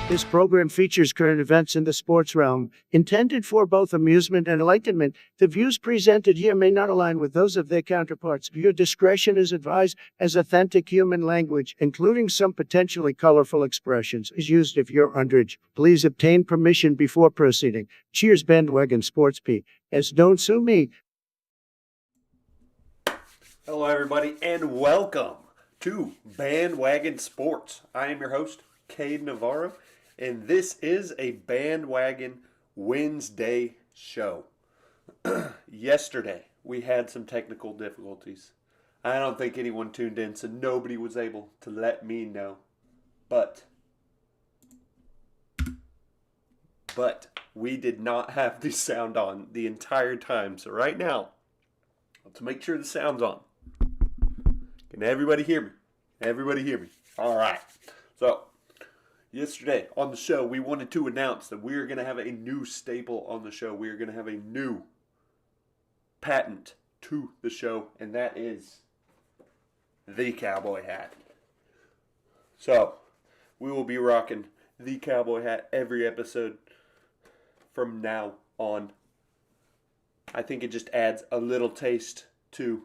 This program features current events in the sports realm, intended for both amusement and enlightenment. The views presented here may not align with those of their counterparts. Viewer discretion is advised, as authentic human language, including some potentially colorful expressions, is used if you're underage. Please obtain permission before proceeding. Cheers, Bandwagon Sports P. As don't sue me. Hello, everybody, and welcome to Bandwagon Sports. I am your host, Cade Navarro, and this is a Bandwagon Wednesday show. Yesterday, we had some technical difficulties. I don't think anyone tuned in, so nobody was able to let me know. But we did not have the sound on the entire time. So right now, let's make sure the sound's on. Can everybody hear me? Everybody hear me? All right. So, yesterday on the show, we wanted to announce that we are going to have a new staple on the show. We are going to have a new patent to the show, and that is the cowboy hat. So, we will be rocking the cowboy hat every episode from now on. I think it just adds a little taste to...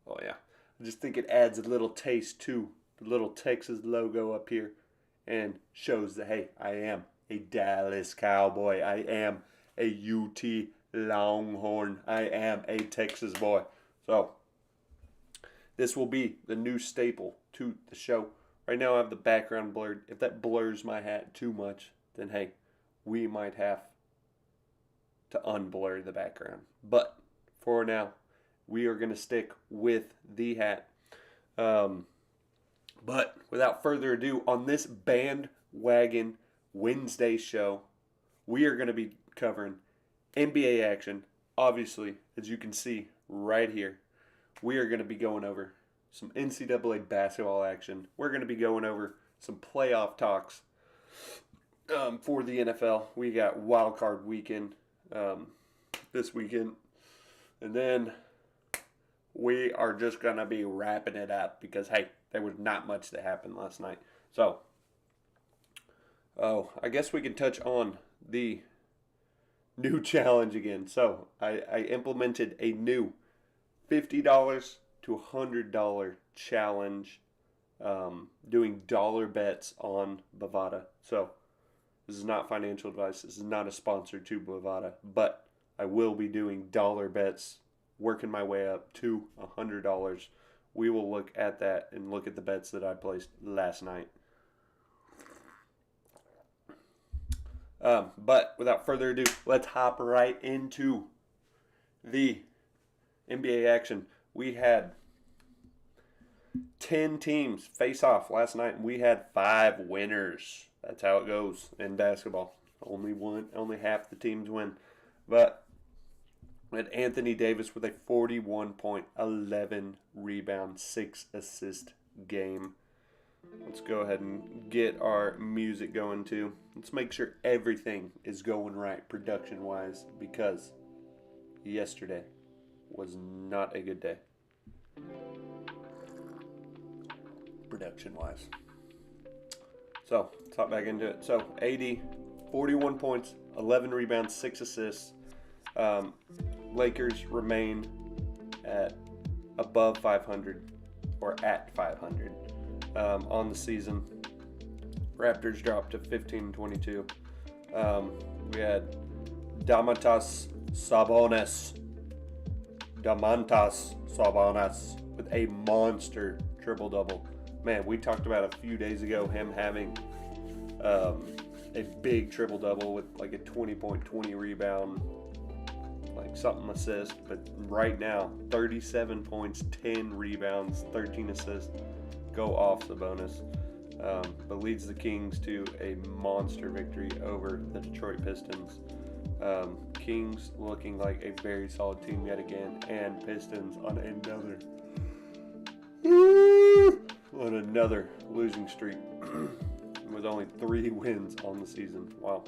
Oh, yeah. I just think it adds a little taste to the little Texas logo up here and shows that, hey, I am a Dallas Cowboy. I am a UT Longhorn. I am a Texas boy. So, this will be the new staple to the show. Right now I have the background blurred. If that blurs my hat too much, then, hey, we might have to unblur the background. But, for now, we are going to stick with the hat. But without further ado, on this Bandwagon Wednesday show, we are going to be covering NBA action. Obviously, as you can see right here, we are going to be going over some NCAA basketball action. We're going to be going over some playoff talks for the NFL. We got Wild Card Weekend this weekend. And then we are just going to be wrapping it up because, hey, there was not much that happened last night. So, I guess we can touch on the new challenge again. So, I implemented a new $50 to $100 challenge doing dollar bets on Bovada. So, this is not financial advice. This is not a sponsor to Bovada, but I will be doing dollar bets, working my way up to $100. We will look at that and look at the bets that I placed last night. But without further ado, let's hop right into the NBA action. We had 10 teams face off last night, and we had 5 winners. That's how it goes in basketball. Only half the teams win. But and Anthony Davis with a 41-point, 11 rebound, 6 assist game. Let's go ahead and get our music going too. Let's make sure everything is going right production-wise because yesterday was not a good day production-wise. So, let's hop back into it. So, AD, 41 points, 11 rebounds, 6 assists. Lakers remain at above 500 or at 500 on the season. Raptors dropped to 15-22. We had Domantas Sabonis with a monster triple-double. Man, we talked about a few days ago him having a big triple-double with like a 20-point, 20 rebound, like something assist, but right now 37 points, 10 rebounds, 13 assists go off the bonus, but leads the Kings to a monster victory over the Detroit Pistons. Kings looking like a very solid team yet again, and Pistons on another losing streak with only 3 wins on the season. Wow.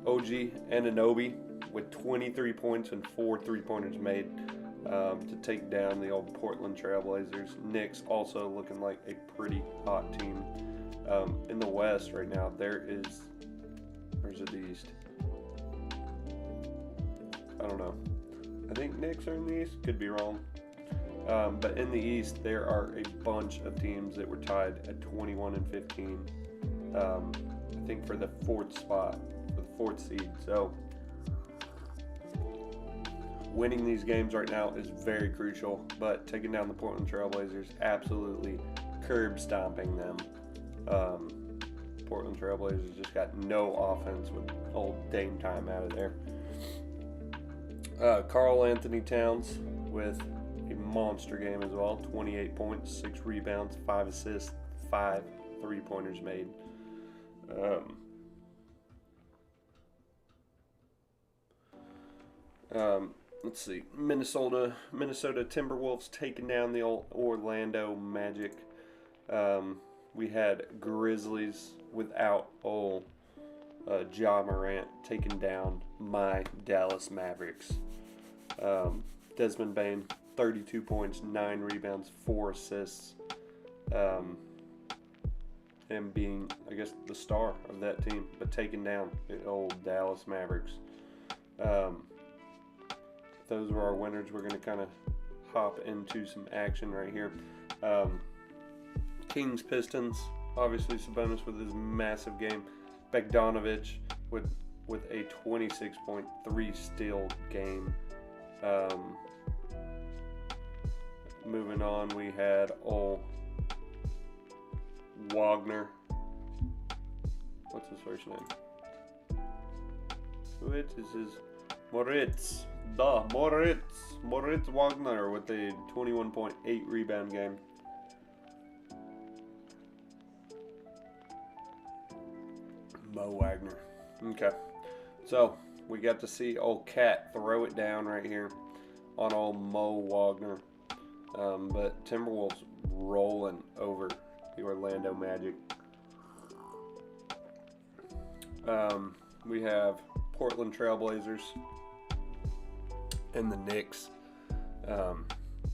OG Anunoby with 23 points and 4 3-pointers made. to take down the old Portland Trailblazers. Knicks also looking like a pretty hot team. In the West right now, where's it the East? I don't know. I think Knicks are in the East. Could be wrong. But in the East, there are a bunch of teams that were tied at 21 and 15. I think for the fourth spot, for the fourth seed. So winning these games right now is very crucial. But taking down the Portland Trailblazers, absolutely curb stomping them. Portland Trailblazers just got no offense with old Dame Time out of there. Karl Anthony Towns with a monster game as well. 28 points, 6 rebounds, 5 assists, 5 3-pointers made. Let's see. Minnesota Timberwolves taking down the old Orlando Magic. We had Grizzlies without Ja Morant taking down my Dallas Mavericks. Desmond Bane, 32 points, 9 rebounds, 4 assists. And being, I guess, the star of that team, but taking down the old Dallas Mavericks. Those were our winners. We're going to kind of hop into some action right here. Kings Pistons, obviously Sabonis with his massive game. Bogdanovic with a 26.3 steal game. Moving on, we had Wagner. What's his first name? Which is his Moritz. Moritz Wagner with a 21.8 rebound game. Mo Wagner. Okay. So, we got to see old Cat throw it down right here on old Mo Wagner. But Timberwolves rolling over the Orlando Magic. We have Portland Trailblazers and the Knicks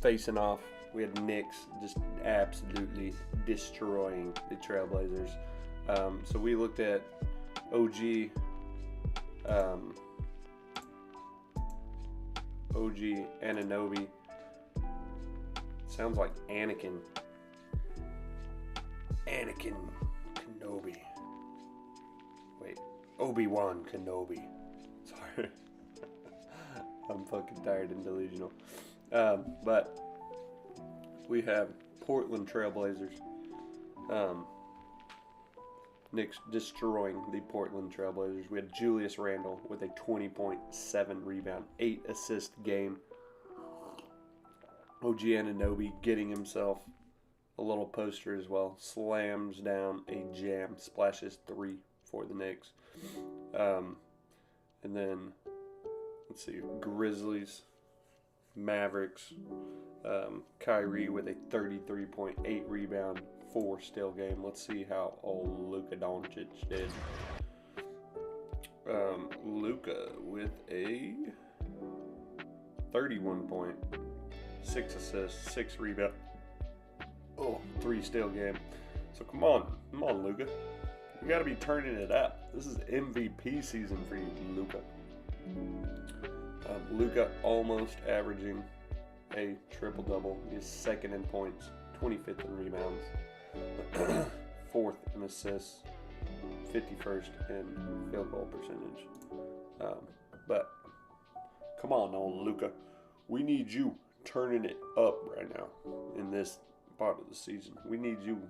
facing off. We had Knicks just absolutely destroying the Trailblazers. So we looked at OG Anunoby. Sounds like Anakin Kenobi. Wait, Obi-Wan Kenobi. Sorry. I'm fucking tired and delusional. But we have Portland Trailblazers. Knicks destroying the Portland Trailblazers. We had Julius Randle with a 20.7 rebound, 8 assist game. OG Anunoby getting himself a little poster as well. Slams down a jam, splashes 3 for the Knicks. And then, let's see, Grizzlies, Mavericks, Kyrie with a 33.8 rebound, 4 steal game. Let's see how old Luka Doncic did. Luka with a 31 point, 6 assists, 6 rebound, 3 steal game. So come on, Luka. You got to be turning it up. This is MVP season for you, Luka. Luka almost averaging a triple-double. He's second in points, 25th in rebounds, 4th in assists, 51st in field goal percentage. But come on, old Luka. We need you turning it up right now in this part of the season. We need you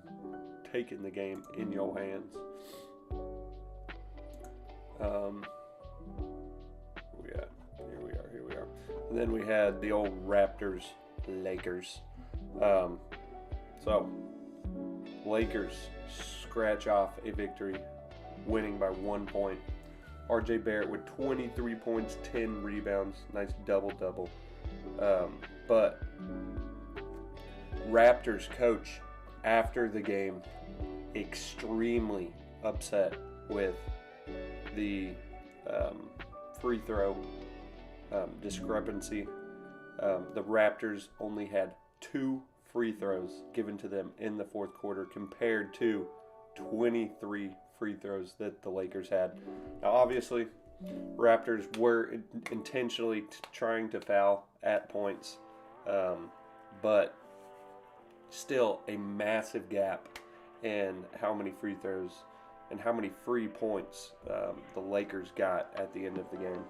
taking the game in your hands. Here we are. And then we had the old Raptors, Lakers. So, Lakers scratch off a victory, winning by 1 point. RJ Barrett with 23 points, 10 rebounds, nice double-double. But Raptors coach, after the game, extremely upset with the free throw discrepancy The Raptors only had 2 free throws given to them in the fourth quarter compared to 23 free throws that the Lakers had. Now, obviously, Raptors were intentionally trying to foul at points, but still a massive gap in how many free throws and how many free points the Lakers got at the end of the game.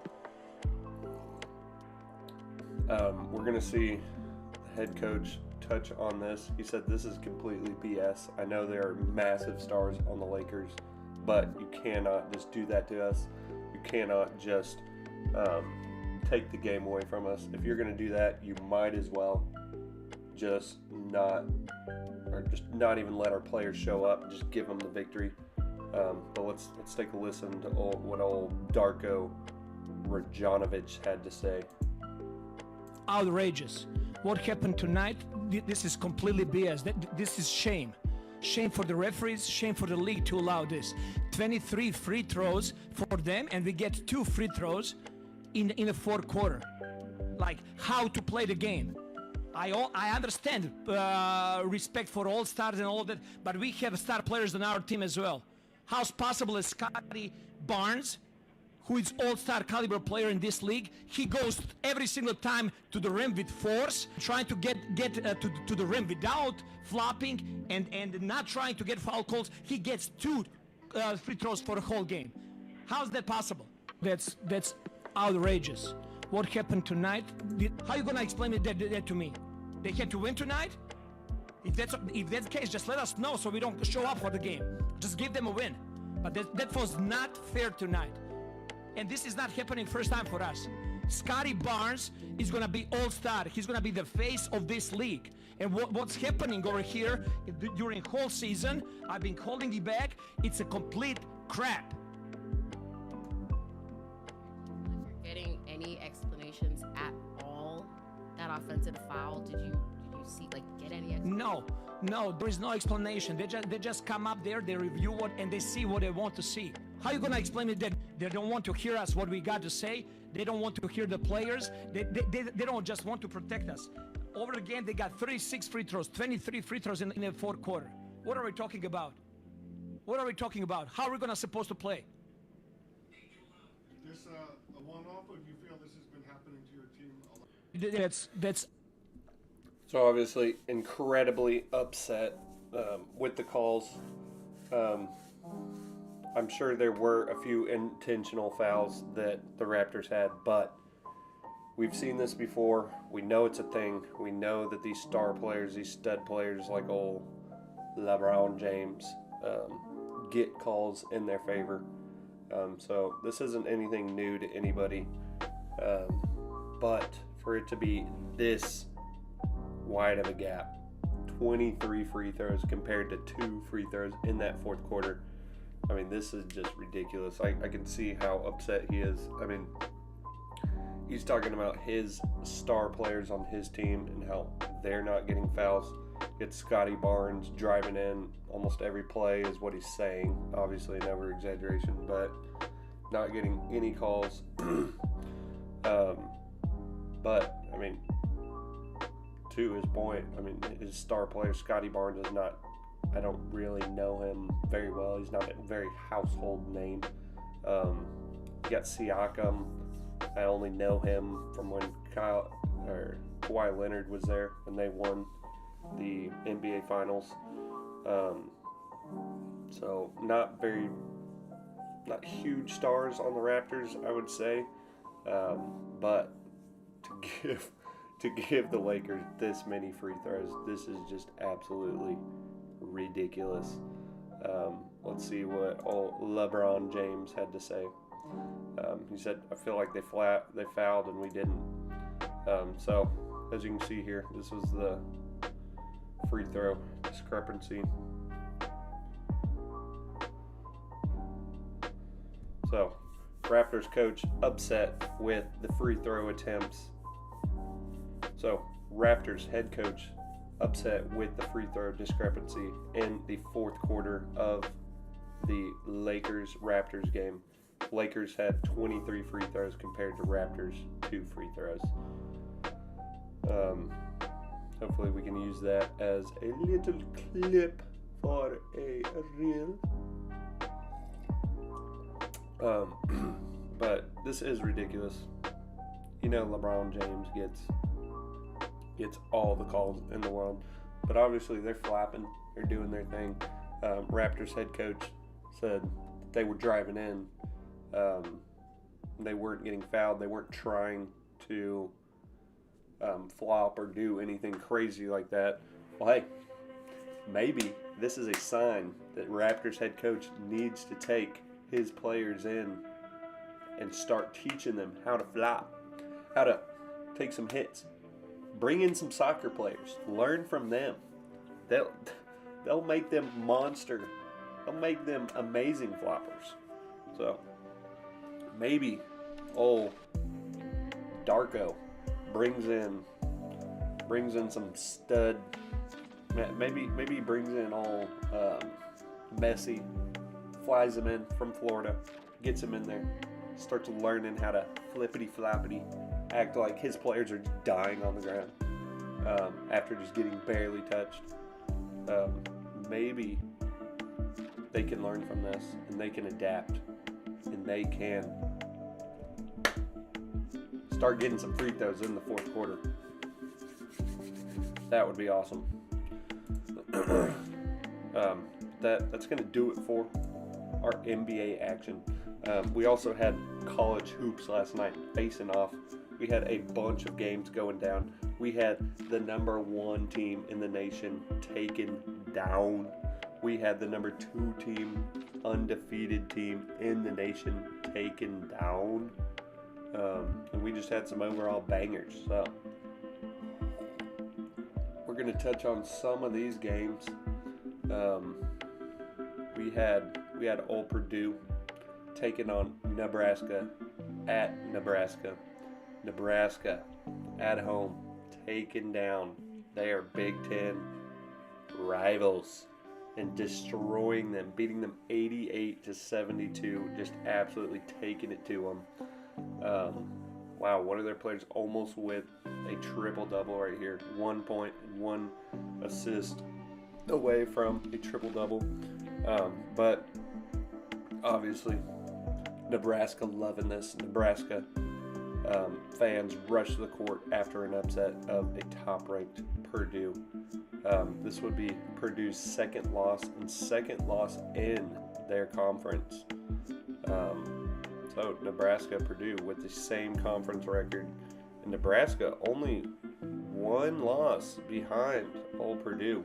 We're going to see the head coach touch on this. He said this is completely BS. I know there are massive stars on the Lakers, but you cannot just do that to us. You cannot just take the game away from us. If you're going to do that, you might as well just not even let our players show up. Just give them the victory. But let's take a listen to what old Darko Rajonovic had to say. Outrageous. What happened tonight, this is completely BS. This is shame. Shame for the referees, shame for the league to allow this. 23 free throws for them, and we get 2 free throws in the fourth quarter. Like, how to play the game. I understand respect for all stars and all that, but we have star players on our team as well. How's possible as Scotty Barnes, who is all-star caliber player in this league, he goes every single time to the rim with force, trying to get to the rim without flopping and not trying to get foul calls. He gets 2 free throws for the whole game. How's that possible? That's outrageous. What happened tonight? How are you gonna explain that to me? They had to win tonight? If that's the case, just let us know so we don't show up for the game. Just give them a win. But that was not fair tonight. And this is not happening first time for us. Scotty Barnes is going to be all-star. He's going to be the face of this league. And what's happening over here during whole season, I've been calling it back, it's a complete crap. Getting any explanations at all? That offensive foul, did you see, get any explanation? No, there is no explanation. They just come up there, they review and they see what they want to see. How are you gonna explain it that they don't want to hear us, what we got to say? They don't want to hear the players. They don't just want to protect us. Over the game, they got 36 free throws, 23 free throws in the fourth quarter. What are we talking about? What are we talking about? How are we gonna supposed to play? Is this a one-off, or do you feel this has been happening to your team a lot? That's. So obviously incredibly upset with the calls. I'm sure there were a few intentional fouls that the Raptors had, but we've seen this before. We know it's a thing. We know that these star players, these stud players like old LeBron James, get calls in their favor. So this isn't anything new to anybody. But for it to be this wide of a gap, 23 free throws compared to 2 free throws in that fourth quarter, I mean, this is just ridiculous. I can see how upset he is. I mean, he's talking about his star players on his team and how they're not getting fouls. It's Scotty Barnes driving in almost every play is what he's saying. Obviously, never exaggeration, but not getting any calls. But, I mean, to his point, I mean, his star player, Scotty Barnes, is not, I don't really know him very well. He's not a very household name. You got Siakam. I only know him from when Kawhi Leonard was there and they won the NBA Finals. So not huge stars on the Raptors, I would say. But to give the Lakers this many free throws, this is just absolutely ridiculous. Let's see what old LeBron James had to say. He said, "I feel like they fouled and we didn't." So as you can see here, this was the free throw discrepancy. So Raptors coach upset with the free throw attempts. So Raptors head coach upset with the free throw discrepancy in the fourth quarter of the Lakers-Raptors game. Lakers had 23 free throws compared to Raptors 2 free throws. Hopefully we can use that as a little clip for a reel. But this is ridiculous. You know, LeBron James gets all the calls in the world, but obviously they're flapping, they're doing their thing. Raptors head coach said they were driving in, they weren't getting fouled, they weren't trying to flop or do anything crazy like that. Well, hey, maybe this is a sign that Raptors head coach needs to take his players in and start teaching them how to flop, how to take some hits. Bring in some soccer players. Learn from them. They'll make them monster. They'll make them amazing floppers. So maybe old Darko brings in some stud. Maybe he brings in all Messi, flies him in from Florida, gets him in there, starts learning how to flippity floppity, act like his players are dying on the ground after just getting barely touched. Maybe they can learn from this and they can adapt and they can start getting some free throws in the fourth quarter. That would be awesome. That's going to do it for our NBA action. We also had college hoops last night facing off. We had a bunch of games going down. We had the number 1 team in the nation taken down. We had the number 2 team, undefeated team in the nation taken down. And we just had some overall bangers. So we're going to touch on some of these games. We had Old Purdue taking on Nebraska at Nebraska. Nebraska at home taken down their Big Ten rivals and destroying them, beating them 88-72, just absolutely taking it to them. Wow, one of their players almost with a triple-double right here. 1 point and 1 assist away from a triple-double. But obviously, Nebraska loving this. Nebraska fans rush to the court after an upset of a top-ranked Purdue. This would be Purdue's second loss in their conference. So Nebraska, Purdue with the same conference record. And Nebraska only 1 loss behind Old Purdue.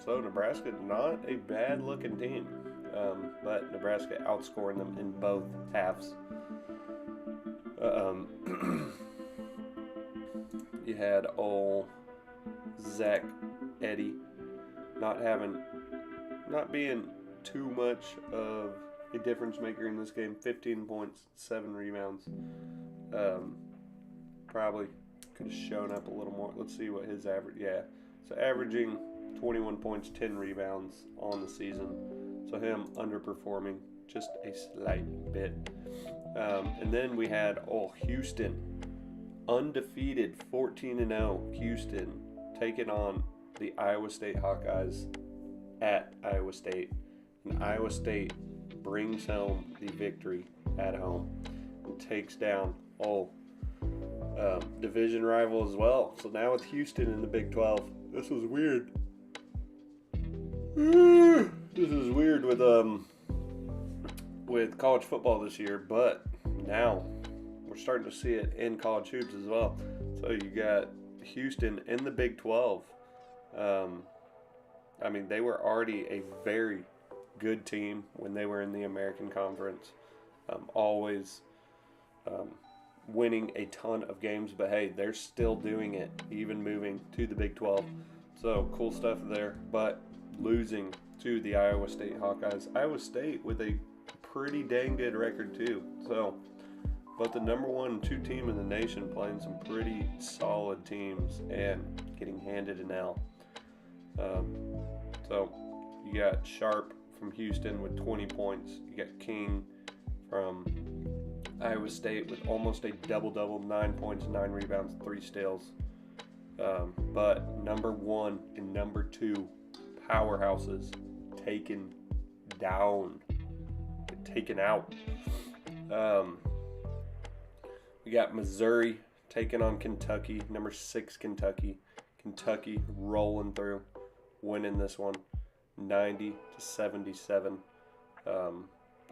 So Nebraska not a bad looking team. But Nebraska outscoring them in both halves. You had old Zach Edey not being too much of a difference maker in this game. 15 points, 7 rebounds. Probably could have shown up a little more. Let's see what his average. Yeah, so averaging 21 points, 10 rebounds on the season. So him underperforming just a slight bit. And then we had Houston, undefeated, 14-0. Houston taking on the Iowa State Hawkeyes at Iowa State. And Iowa State brings home the victory at home and takes down division rival as well. So now with Houston in the Big 12, this was weird. This is weird with college football this year, but now we're starting to see it in college hoops as well. So you got Houston in the Big 12. I mean, they were already a very good team when they were in the American Conference, always winning a ton of games, but hey, they're still doing it, even moving to the Big 12. So cool stuff there, but losing to the Iowa State Hawkeyes. Iowa State with a pretty dang good record too. So, but the number 1 and 2 team in the nation playing some pretty solid teams and getting handed an L. So you got Sharp from Houston with 20 points. You got King from Iowa State with almost a double-double, 9 points, 9 rebounds, 3 steals. But number 1 and number 2 powerhouses taken down, taken out. We got Missouri taking on Kentucky, number 6 Kentucky. Kentucky rolling through, winning this one, 90-77.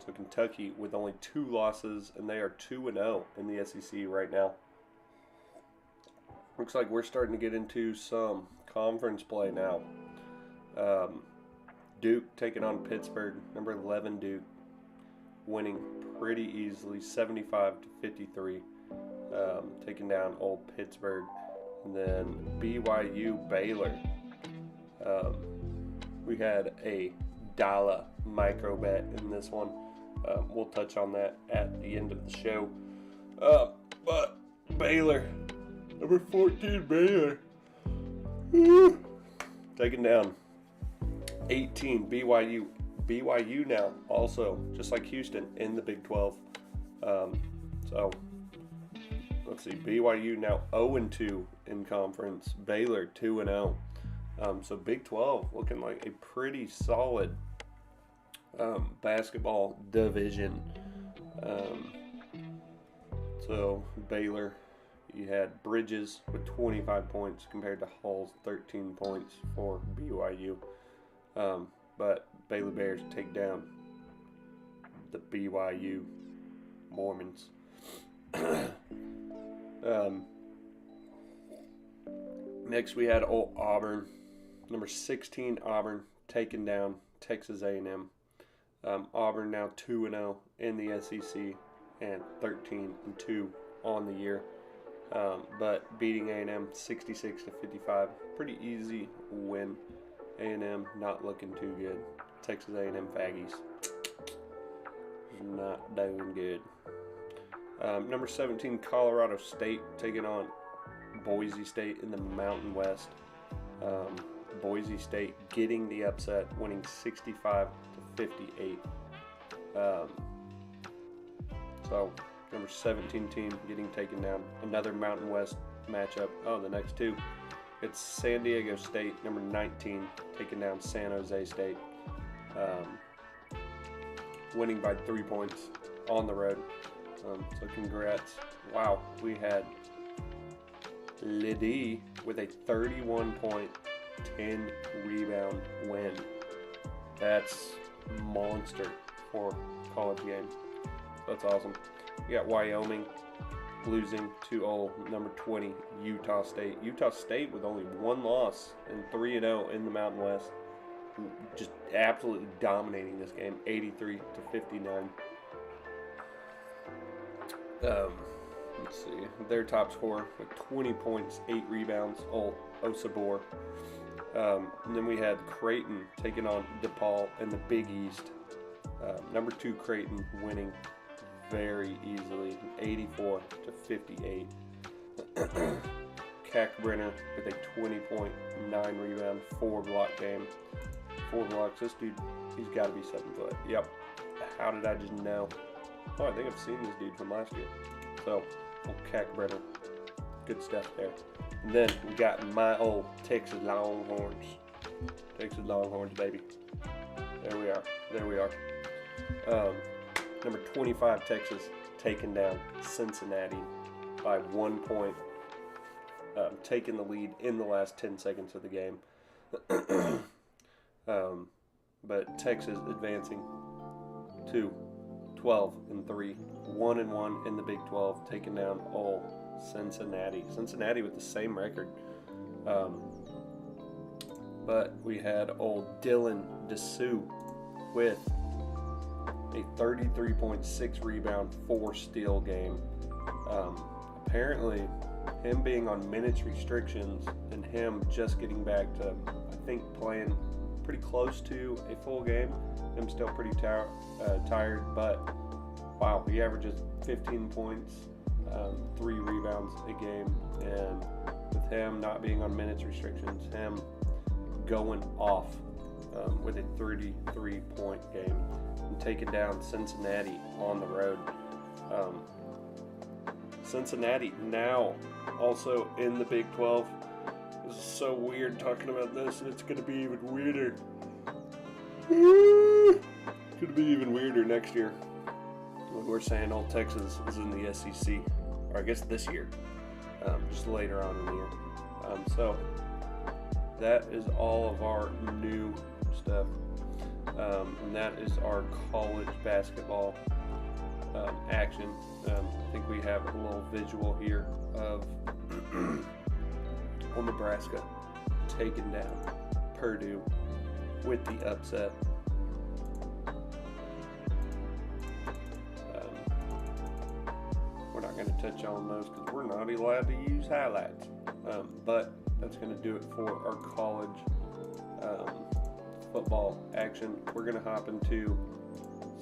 So Kentucky with only 2 losses, and they are 2-0 in the SEC right now. Looks like we're starting to get into some conference play now. Duke taking on Pittsburgh, number 11 Duke, winning pretty easily, 75-53, taking down old Pittsburgh. And then BYU Baylor. We had a dollar micro bet in this one. We'll touch on that at the end of the show. But Baylor, number 14 Baylor, taking down 18 BYU. BYU now also, just like Houston, in the Big 12. So let's see, BYU now 0-2 in conference. Baylor 2-0. So Big 12 looking like a pretty solid basketball division. So Baylor, you had Bridges with 25 points compared to Hall's 13 points for BYU. But Baylor Bears take down the BYU Mormons. Next we had old Auburn, number 16 Auburn taking down Texas A&M. Auburn now 2-0 in the SEC and 13-2 on the year. But beating A&M 66-55, pretty easy win. A&M not looking too good. Texas A&M Faggies not doing good. Number 17 Colorado State taking on Boise State in the Mountain West. Boise State getting the upset, winning 65-58. So number 17 team getting taken down. Another Mountain West matchup. Oh, the next two. It's San Diego State, number 19, taking down San Jose State. Winning by 3 points on the road. So congrats. Wow, we had Liddy with a 31-point, 10-rebound win. That's monster for a college game. That's awesome. We got Wyoming losing to old number 20 Utah State. Utah State with only 1 loss and 3-0 in the Mountain West. Just absolutely dominating this game, 83-59. Let's see, their top scorer with 20 points, 8 rebounds, old Osabor. And then we had Creighton taking on DePaul in the Big East. Number 2 Creighton winning very easily, 84-58. Kackbrenner with a 20-point, 9-rebound, 4-block game. 4 blocks. This dude, he's got to be 7 foot. Yep. How did I just know? Oh, I think I've seen this dude from last year. So, old Kackbrenner. Good stuff there. And then we got my old Texas Longhorns. Texas Longhorns, baby. There we are. There we are. Number 25 Texas taking down Cincinnati by 1 point, taking the lead in the last 10 seconds of the game. But Texas advancing to 12-3, 1-1 in the Big 12, taking down old Cincinnati. Cincinnati with the same record. But we had old Dylan DeSue with a 33.6 rebound, 4 steal game. Apparently, him being on minutes restrictions and him just getting back to, I think, playing pretty close to a full game. I'm still pretty tired, but wow, he averages 15 points, 3 rebounds a game, and with him not being on minutes restrictions, him going off with a 33-point game and taking down Cincinnati on the road. Cincinnati now also in the Big 12. This is so weird talking about this, and it's going to be even weirder. It's going to be even weirder next year when we're saying all Texas is in the SEC, or I guess this year, just later on in the year. So that is all of our new stuff, and that is our college basketball action. I think we have a little visual here of Nebraska taking down Purdue with the upset. We're not going to touch on those because we're not allowed to use highlights, but that's going to do it for our college football action. We're going to hop into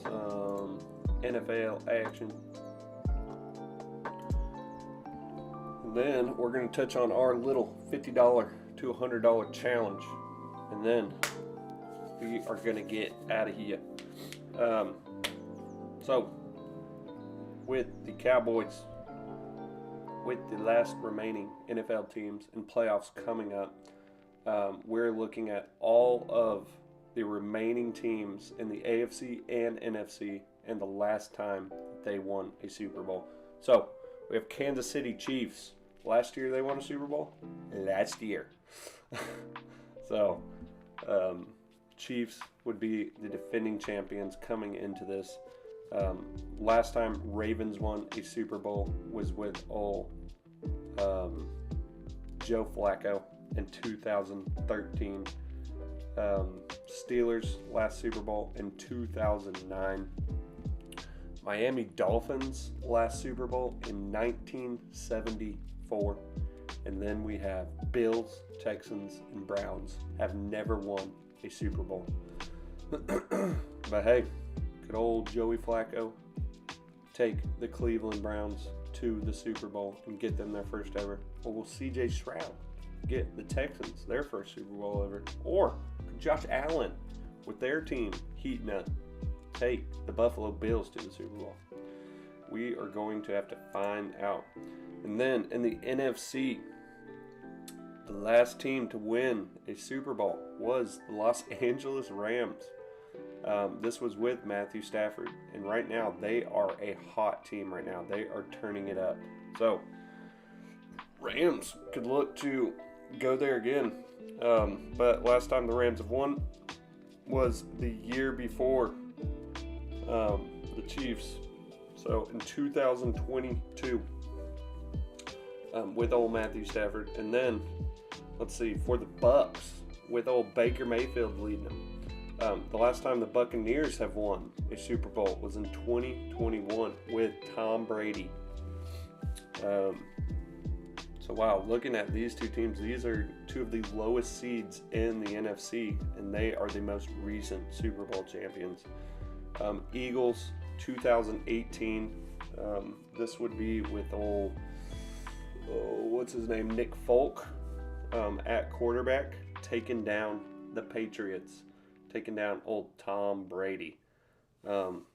some NFL action. And then we're going to touch on our little $50 to $100 challenge. And then we are going to get out of here. So, with the Cowboys, with the last remaining NFL teams and playoffs coming up, we're looking at all of the remaining teams in the AFC and NFC and the last time they won a Super Bowl. So, we have Kansas City Chiefs. Last year they won a Super Bowl? Last year. So, Chiefs would be the defending champions coming into this. Last time Ravens won a Super Bowl was with old Joe Flacco in 2013. Steelers last Super Bowl in 2009. Miami Dolphins last Super Bowl in 1974. And then we have Bills, Texans, and Browns have never won a Super Bowl. But hey, good old Joey Flacco take the Cleveland Browns to the Super Bowl and get them their first ever. Or will CJ Stroud get the Texans their first Super Bowl ever? Or Josh Allen with their team heating up take the Buffalo Bills to the Super Bowl? We are going to have to find out. And then in the NFC, the last team to win a Super Bowl was the Los Angeles Rams. This was with Matthew Stafford, and right now they are a hot team right now. They are turning it up. So, Rams could look to go there again. But last time the Rams have won was the year before the Chiefs. So, in 2022, with old Matthew Stafford. And then, let's see, for the Bucks, with old Baker Mayfield leading them. The last time the Buccaneers have won a Super Bowl was in 2021 with Tom Brady. So wow, looking at these two teams, these are two of the lowest seeds in the NFC, and they are the most recent Super Bowl champions. Eagles, 2018. This would be with old, what's his name, Nick Folk at quarterback, taking down the Patriots. Taking down old Tom Brady. So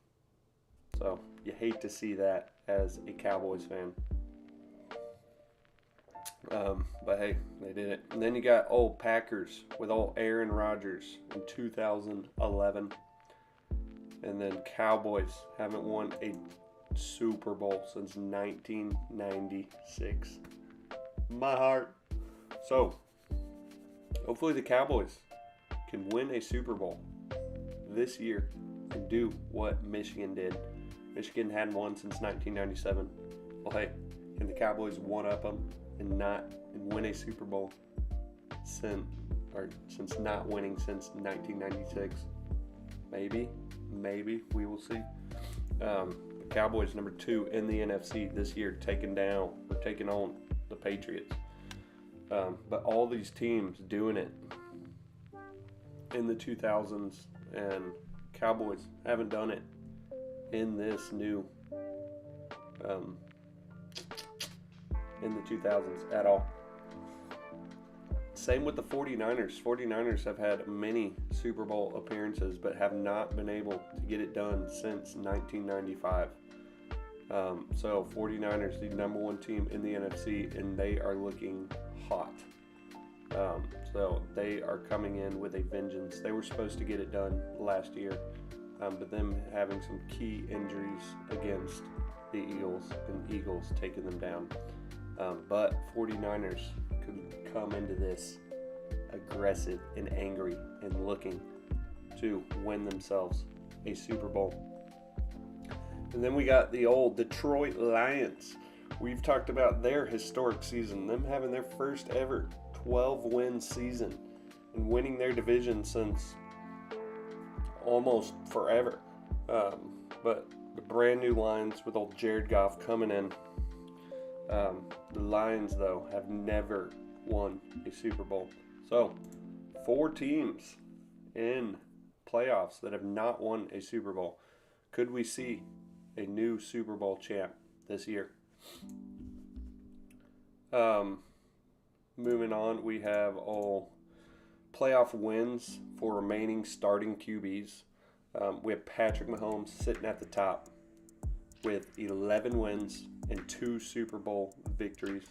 you hate to see that as a Cowboys fan. But hey, they did it. And then you got old Packers with old Aaron Rodgers in 2011. And then Cowboys haven't won a Super Bowl since 1996. My heart. So, hopefully the Cowboys can win a Super Bowl this year and do what Michigan did. Michigan hadn't won since 1997. Well, hey, can the Cowboys one-up them and win a Super Bowl since not winning since 1996? Maybe we will see. The Cowboys number 2 in the NFC this year, taking on the Patriots. But all these teams doing it in the 2000s, and Cowboys haven't done it in this new in the 2000s at all. Same with the 49ers. 49ers have had many Super Bowl appearances but have not been able to get it done since 1995. So 49ers, the number one team in the NFC, and they are looking hot. So they are coming in with a vengeance. They were supposed to get it done last year, but them having some key injuries against the Eagles, and Eagles taking them down. But 49ers could come into this aggressive and angry and looking to win themselves a Super Bowl. And then we got the old Detroit Lions. We've talked about their historic season, them having their first ever 12-win season and winning their division since almost forever. But the brand new Lions with old Jared Goff coming in. The Lions, though, have never won a Super Bowl. So, 4 teams in playoffs that have not won a Super Bowl. Could we see a new Super Bowl champ this year? Moving on, we have all playoff wins for remaining starting QBs. We have Patrick Mahomes sitting at the top with 11 wins and 2 Super Bowl victories.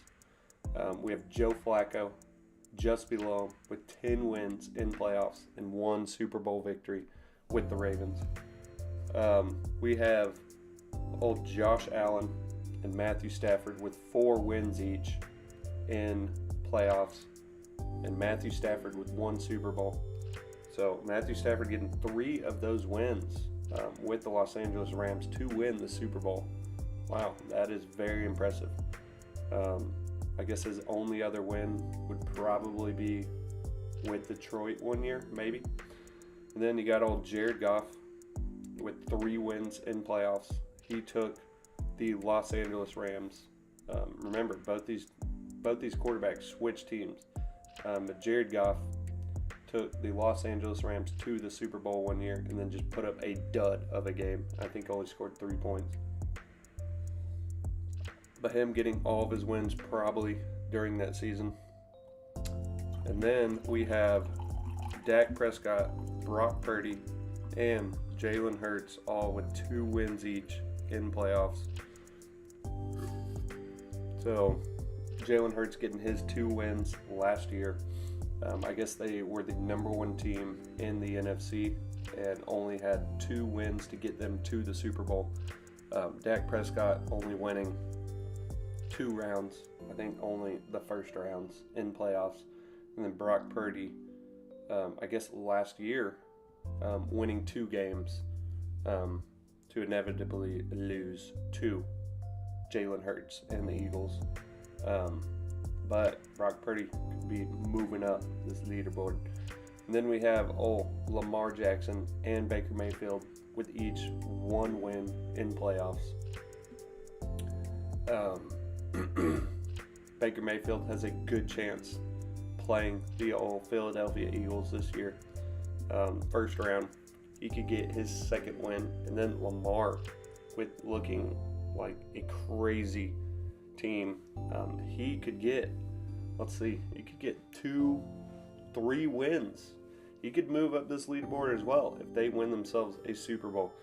We have Joe Flacco just below him with 10 wins in playoffs and 1 Super Bowl victory with the Ravens. We have old Josh Allen and Matthew Stafford with 4 wins each in playoffs, and Matthew Stafford with 1 Super Bowl. So Matthew Stafford getting 3 of those wins with the Los Angeles Rams to win the Super Bowl. Wow, that is very impressive. I guess his only other win would probably be with Detroit one year, maybe. And then you got old Jared Goff with 3 wins in playoffs. He took the Los Angeles Rams. Remember, both these quarterbacks switched teams. But Jared Goff took the Los Angeles Rams to the Super Bowl one year and then just put up a dud of a game. I think only scored 3 points. But him getting all of his wins probably during that season. And then we have Dak Prescott, Brock Purdy, and Jalen Hurts all with 2 wins each in playoffs. So Jalen Hurts getting his 2 wins last year. I guess they were the number 1 team in the NFC and only had 2 wins to get them to the Super Bowl. Dak Prescott only winning 2 rounds, I think only the first rounds in playoffs. And then Brock Purdy, I guess last year, winning 2 games to inevitably lose to Jalen Hurts and the Eagles. But Brock Purdy could be moving up this leaderboard. And then we have Lamar Jackson and Baker Mayfield with each 1 win in playoffs. Baker Mayfield has a good chance playing the old Philadelphia Eagles this year. First round, he could get his 2nd win, and then Lamar with looking like a crazy team. He could get, he could get 2-3 wins. He could move up this leaderboard as well if they win themselves a Super Bowl.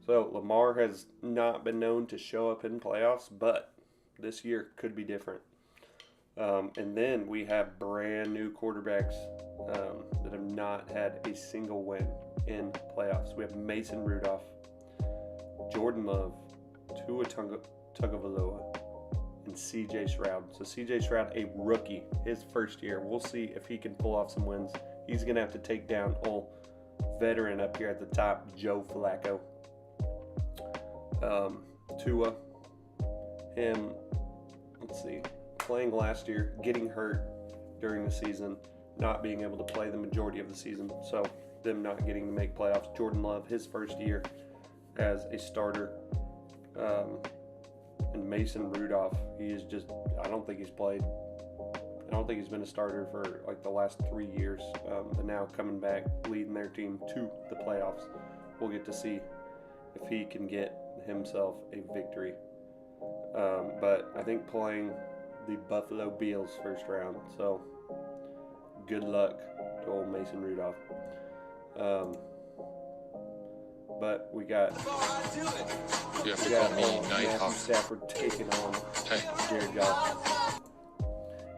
So Lamar has not been known to show up in playoffs, but this year could be different. And then we have brand new quarterbacks that have not had a single win in playoffs. We have Mason Rudolph, Jordan Love, Tua Tagovailoa, and C.J. Stroud. So C.J. Stroud, a rookie, his first year. We'll see if he can pull off some wins. He's going to have to take down old veteran up here at the top, Joe Flacco. Tua, him, playing last year, getting hurt during the season, not being able to play the majority of the season, so them not getting to make playoffs. Jordan Love, his first year as a starter, and Mason Rudolph, he is just, I don't think he's been a starter for like the last 3 years, but now coming back, leading their team to the playoffs. We'll get to see if he can get himself a victory. But I think playing the Buffalo Bills first round, so good luck to old Mason Rudolph. but we got You have to call me Matthew Nighthawk. Stafford taking on Hey, Jared Goff.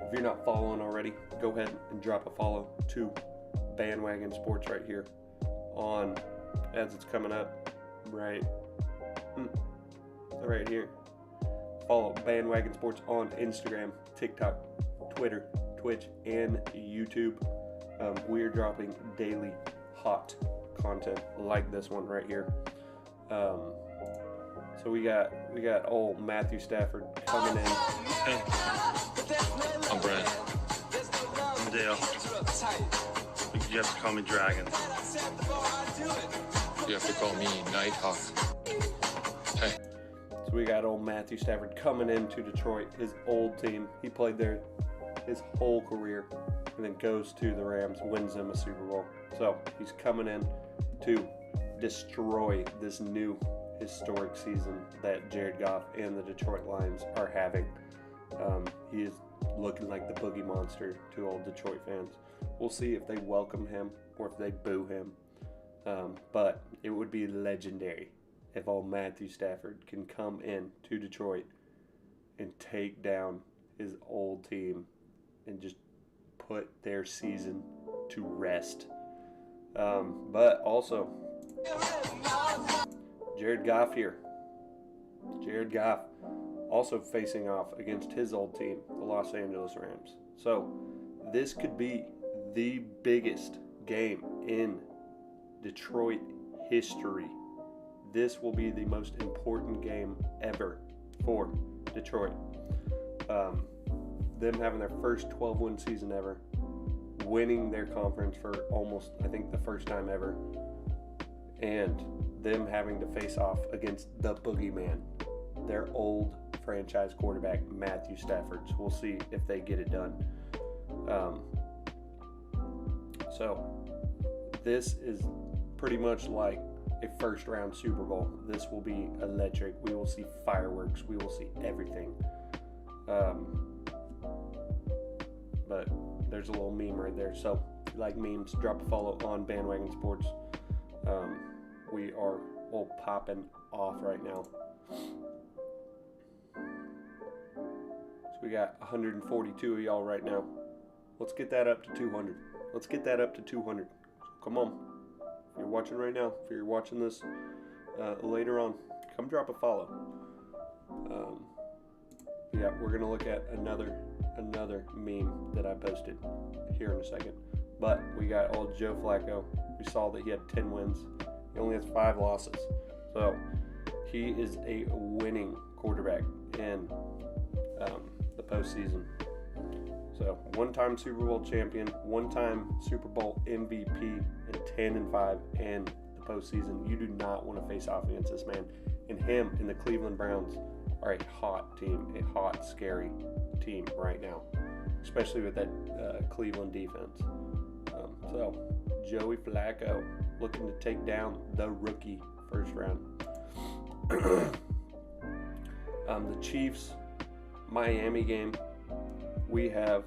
If you're not following already, go ahead and drop a follow to Bandwagon Sports right here on, as it's coming up right here. Follow Bandwagon Sports on Instagram, TikTok, Twitter, Twitch, and YouTube. We are dropping daily hot content like this one right here. So we got old Matthew Stafford coming in. hey. I'm Brian. I'm Dale. You have to call me Dragon. You have to call me Nighthawk. Hey, So we got old Matthew Stafford coming into Detroit, his old team. He played there his whole career and then goes to the Rams, wins them a Super Bowl. So he's coming in to destroy this new historic season that Jared Goff and the Detroit Lions are having. He is looking like the boogie monster to old Detroit fans. We'll see if they welcome him or if they boo him. But it would be legendary if old Matthew Stafford can come in to Detroit and take down his old team and just put their season to rest. But also, Jared Goff here. Jared Goff also facing off against his old team, the Los Angeles Rams. So this could be the biggest game in Detroit history. This will be the most important game ever for Detroit. Them having their first 12-win season ever, winning their conference for almost, I think, the first time ever, and them having to face off against the boogeyman, their old franchise quarterback, Matthew Stafford. So we'll see if they get it done. So this is pretty much like a first-round Super Bowl. This will be electric. We will see fireworks. We will see everything. But there's a little meme right there. So if you like memes, drop a follow on Bandwagon Sports. We are all popping off right now. So we got 142 of y'all right now. Let's get that up to 200. Let's get that up to 200. So come on. If you're watching right now, if you're watching this later on, come drop a follow. Yeah, we're gonna look at another meme that I posted here in a second. But we got old Joe Flacco. We saw that he had 10 wins. He only has 5 losses. So he is a winning quarterback in the postseason. So one-time Super Bowl champion, one-time Super Bowl MVP, and 10-5 in the postseason. You do not want to face off against this man. And him and the Cleveland Browns are a hot team, a hot, scary team right now, especially with that Cleveland defense. So Joey Flacco looking to take down the rookie first round. The Chiefs Miami game, we have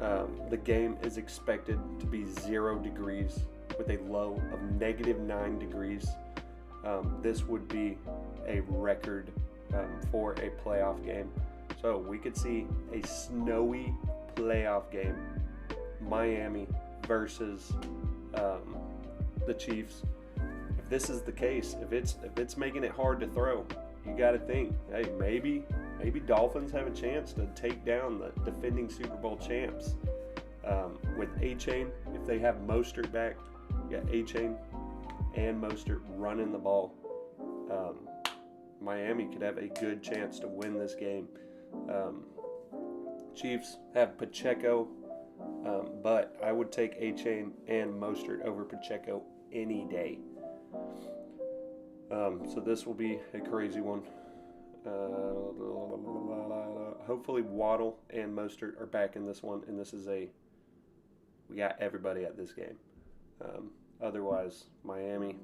the game is expected to be 0 degrees with a low of -9 degrees. This would be a record for a playoff game. So we could see a snowy playoff game, Miami versus the Chiefs. If this is the case, if it's making it hard to throw, you got to think, hey, maybe Dolphins have a chance to take down the defending Super Bowl champs. With A-Chain, if they have Mostert back, you got A-Chain and Mostert running the ball. Miami could have a good chance to win this game. Chiefs have Pacheco, but I would take A-Chain and Mostert over Pacheco any day. So this will be a crazy one. Hopefully Waddle and Mostert are back in this one, and this is we got everybody at this game. Otherwise, Miami,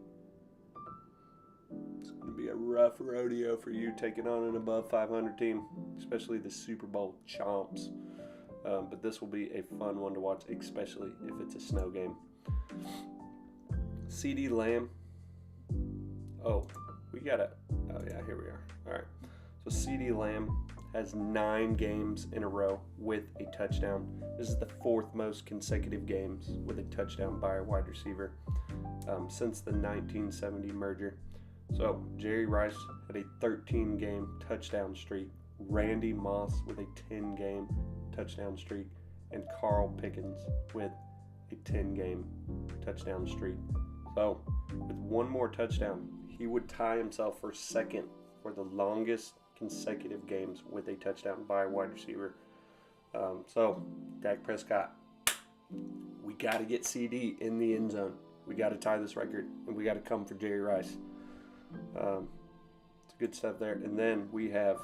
it's going to be a rough rodeo for you taking on an above 500 team, especially the Super Bowl chomps. But this will be a fun one to watch, especially if it's a snow game. CeeDee Lamb Oh, we got it. Oh, yeah, here we are. All right. So CeeDee Lamb has 9 games in a row with a touchdown. This is the 4th most consecutive games with a touchdown by a wide receiver since the 1970 merger. So Jerry Rice had a 13-game touchdown streak, Randy Moss with a 10-game touchdown streak, and Carl Pickens with a 10-game touchdown streak. So with one more touchdown, he would tie himself for second for the longest consecutive games with a touchdown by a wide receiver. So Dak Prescott, we got to get CD in the end zone. We got to tie this record, and we got to come for Jerry Rice. It's good stuff there. And then we have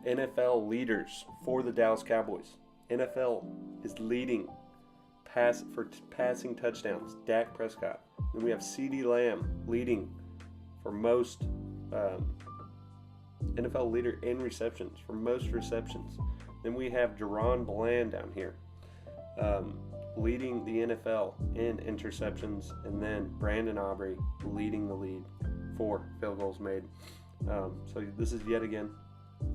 NFL leaders for the Dallas Cowboys. NFL is leading passing touchdowns, Dak Prescott. Then we have CeeDee Lamb leading for most NFL leader in receptions, for most receptions. Then we have Deron Bland down here leading the NFL in interceptions, and then Brandon Aubrey leading the lead for field goals made. So this is yet again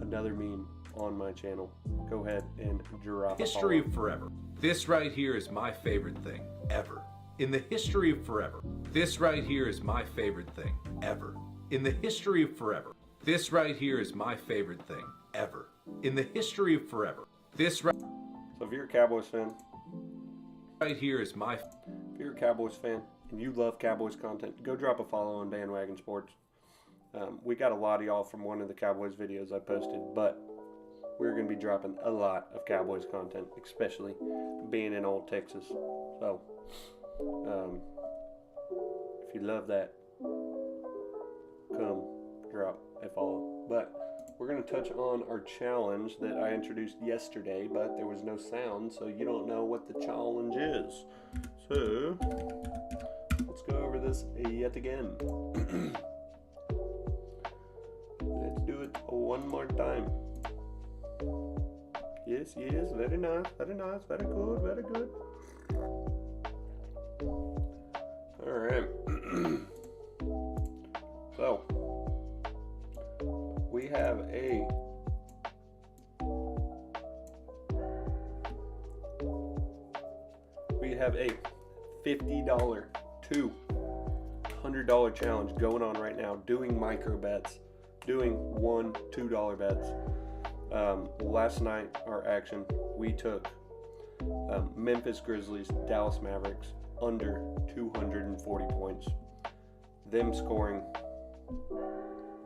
another meme on my channel. Go ahead and drop History of forever. This right here is my favorite thing ever. In the history of forever. This right here is my favorite thing ever. In the history of forever. This right here is my favorite thing ever. In the history of forever. This right. So if you're a Cowboys fan, right here is my. If you're a Cowboys fan and you love Cowboys content, go drop a follow on Bandwagon Sports. We got a lot of y'all from one of the Cowboys videos I posted, but we're going to be dropping a lot of Cowboys content, especially being in old Texas. So, if you love that, come drop a follow. But we're going to touch on our challenge that I introduced yesterday, but there was no sound, so you don't know what the challenge is. So, let's go over this yet again. Let's do it one more time. Yes, very nice, very good, very good. Alright. So, we have a $50 to $100 challenge going on right now, doing micro bets, doing $1, $2 bets. Last night, our action, we took Memphis Grizzlies, Dallas Mavericks under 240 points. Them scoring.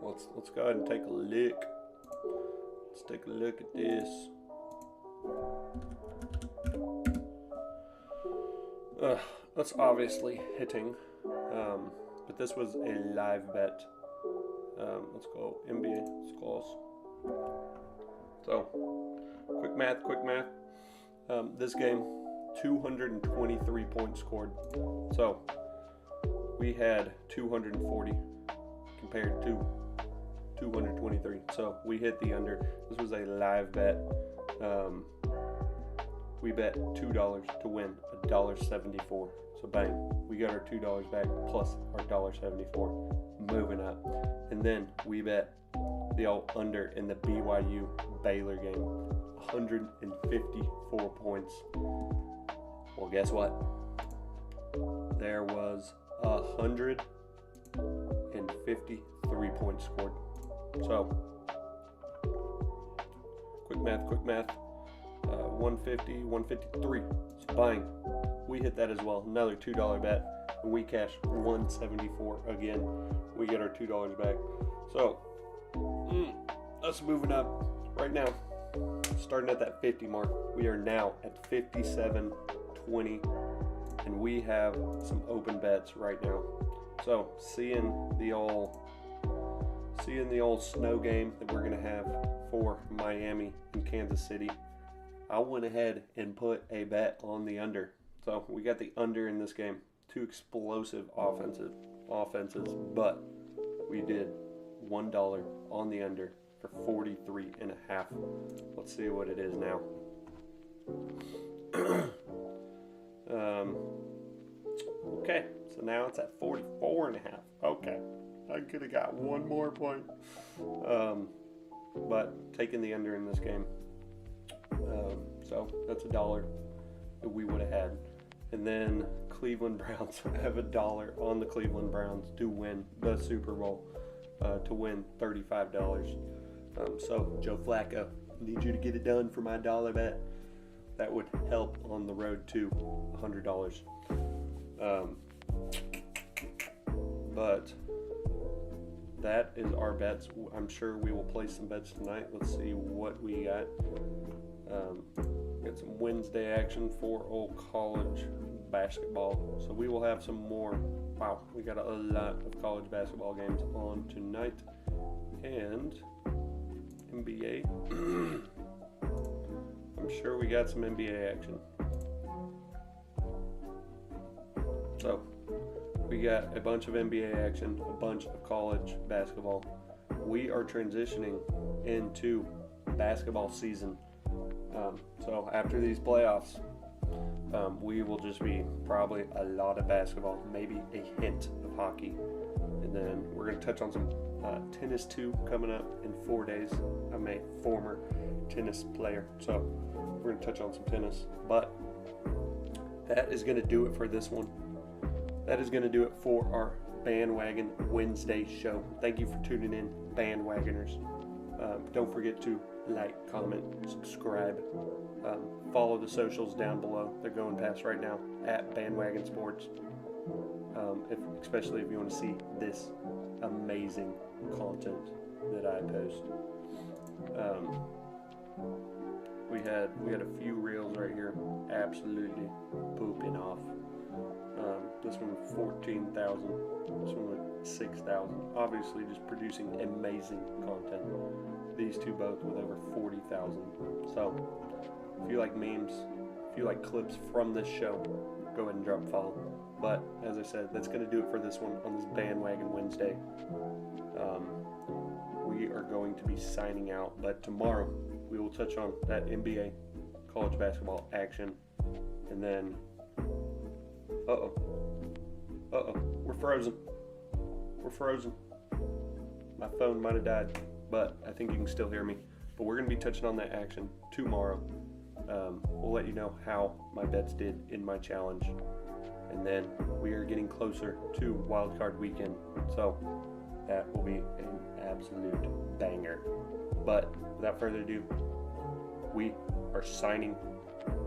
Let's go ahead and take a look. Let's take a look at this. That's obviously hitting, but this was a live bet. Let's go NBA scores. So, quick math. This game, 223 points scored. So, we had 240 compared to 223. So, we hit the under. This was a live bet. We bet $2 to win $1.74. So, bang, we got our $2 back plus our $1.74. Moving up. And then we bet the old under in the BYU Baylor game, 154 points. Well, guess what? There was 153 points scored. So, quick math. 150, 153. So, bang, we hit that as well. Another $2 bet, and we cashed 174 again. We get our $2 back. So, us moving up right now, starting at that 50 mark. We are now at 57.20, and we have some open bets right now. So, seeing the old snow game that we're gonna have for Miami and Kansas City, I went ahead and put a bet on the under. So we got the under in this game. Two explosive offenses, but we did $1 on the under for 43.5. Let's see what it is now. Okay, so So now it's at 44.5. Okay. I could have got one more point. But taking the under in this game. So that's $1 that we would have had. And then Cleveland Browns have $1 on the Cleveland Browns to win the Super Bowl, to win $35. So Joe Flacco, need you to get it done for my dollar bet. That would help on the road to $100. But that is our bets. I'm sure we will play some bets tonight. Let's see what we got. Got some Wednesday action for old college basketball. So we will have some more. Wow, we got a lot of college basketball games on tonight. And NBA. I'm sure we got some NBA action. So we got a bunch of NBA action, a bunch of college basketball. We are transitioning into basketball season. So after these playoffs, we will just be probably a lot of basketball, maybe a hint of hockey. And then we're going to touch on some tennis too coming up in 4 days. I'm a former tennis player, so we're going to touch on some tennis. But that is going to do it for this one. That is going to do it for our Bandwagon Wednesday show. Thank you for tuning in, Bandwagoners. Don't forget to like, comment, subscribe. Follow the socials down below. They're going past right now at Bandwagon Sports. Especially if you want to see this amazing content that I post. We had a few reels right here, absolutely pooping off. This one 14,000. This one with 6,000. Obviously, just producing amazing content. These two both with over 40,000. So, if you like memes, if you like clips from this show, go ahead and drop a follow. But as I said, that's going to do it for this one on this Bandwagon Wednesday. We are going to be signing out, but tomorrow we will touch on that NBA college basketball action, and then we're frozen. My phone might have died, but I think you can still hear me. But we're going to be touching on that action tomorrow. We'll let you know how my bets did in my challenge. And then we are getting closer to wildcard weekend. So that will be an absolute banger. But without further ado, we are signing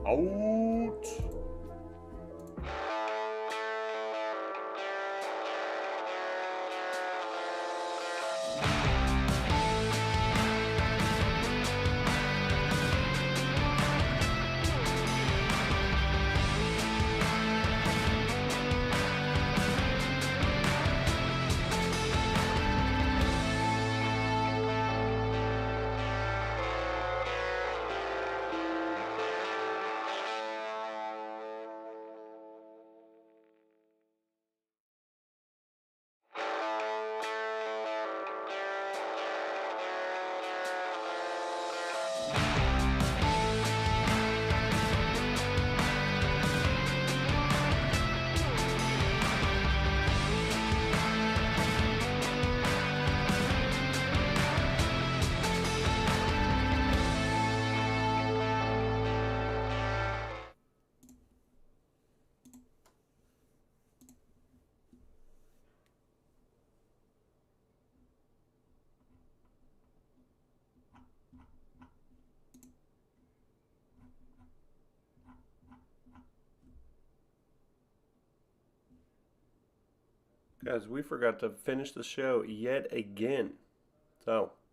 out. Guys, we forgot to finish the show yet again. So,